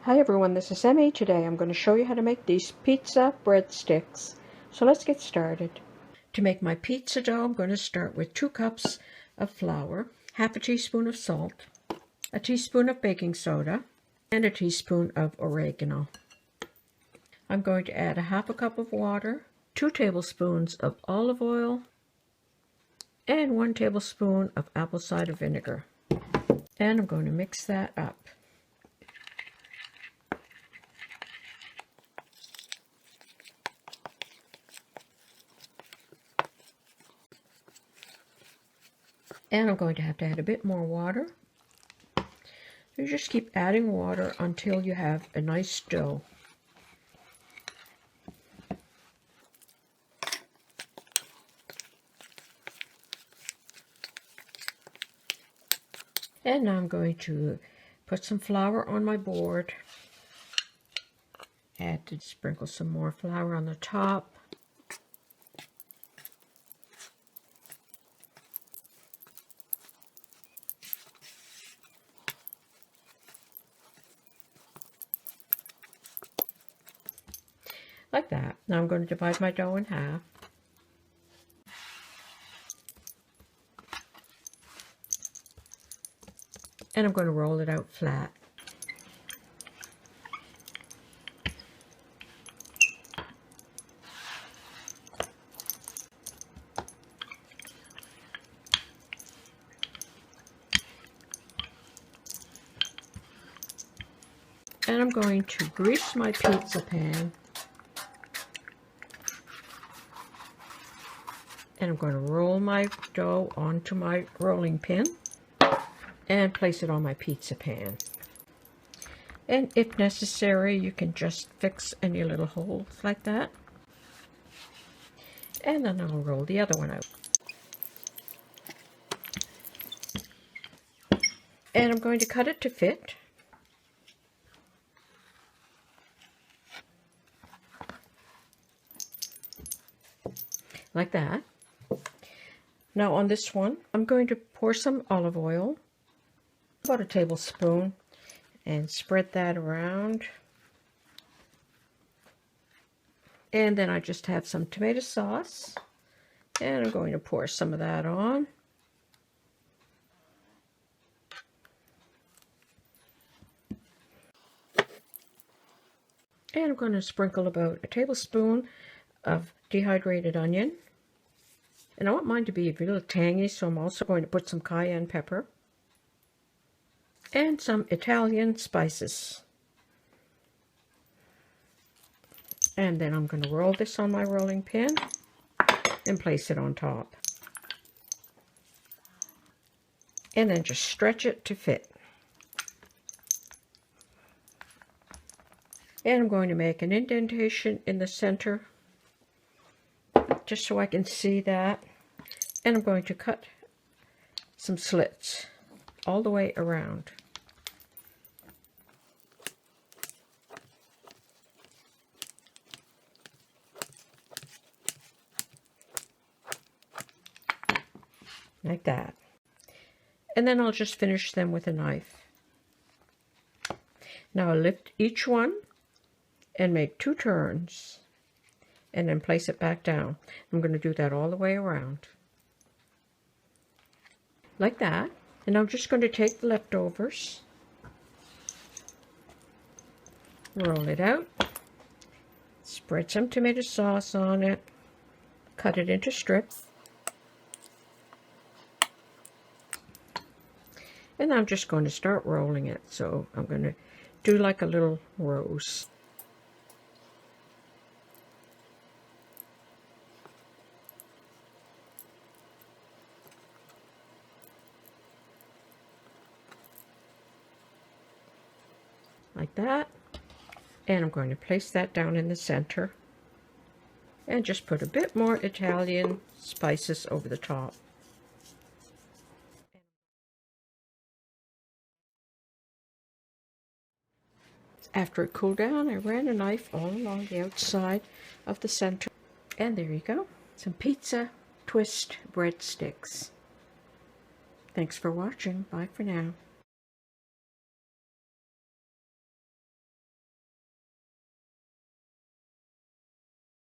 Hi everyone, this is Emmy. Today I'm going to show you how to make these pizza bread sticks. So let's get started. To make my pizza dough, I'm going to start with 2 cups of flour, half a teaspoon of salt, a teaspoon of baking soda, and a teaspoon of oregano. I'm going to add a half a cup of water, 2 tablespoons of olive oil, and 1 tablespoon of apple cider vinegar. And I'm going to mix that up. And I'm going to have to add a bit more water. You just keep adding water until you have a nice dough. And now I'm going to put some flour on my board. Sprinkle some more flour on the top. Like that. Now I'm going to divide my dough in half. And I'm going to roll it out flat. And I'm going to grease my pizza pan. And I'm going to roll my dough onto my rolling pin and place it on my pizza pan. And if necessary, you can just fix any little holes like that. And then I'll roll the other one out. And I'm going to cut it to fit. Like that. Now on this one, I'm going to pour some olive oil, about a tablespoon, and spread that around. And then I just have some tomato sauce, and I'm going to pour some of that on. And I'm going to sprinkle about a tablespoon of dehydrated onion. And I want mine to be a little tangy, so I'm also going to put some cayenne pepper and some Italian spices. And then I'm going to roll this on my rolling pin and place it on top. And then just stretch it to fit. And I'm going to make an indentation in the center, just so I can see that. And I'm going to cut some slits all the way around. Like that. And then I'll just finish them with a knife. Now I'll lift each one and make 2 turns. And then place it back down. I'm going to do that all the way around. Like that. And I'm just going to take the leftovers, roll it out, spread some tomato sauce on it, cut it into strips, and I'm just going to start rolling it. So I'm going to do like a little rose. Like that. And I'm going to place that down in the center and just put a bit more Italian spices over the top. After it cooled down, I ran a knife all along the outside of the center, and there you go, some pizza twist bread sticks. Thanks for watching. Bye for now.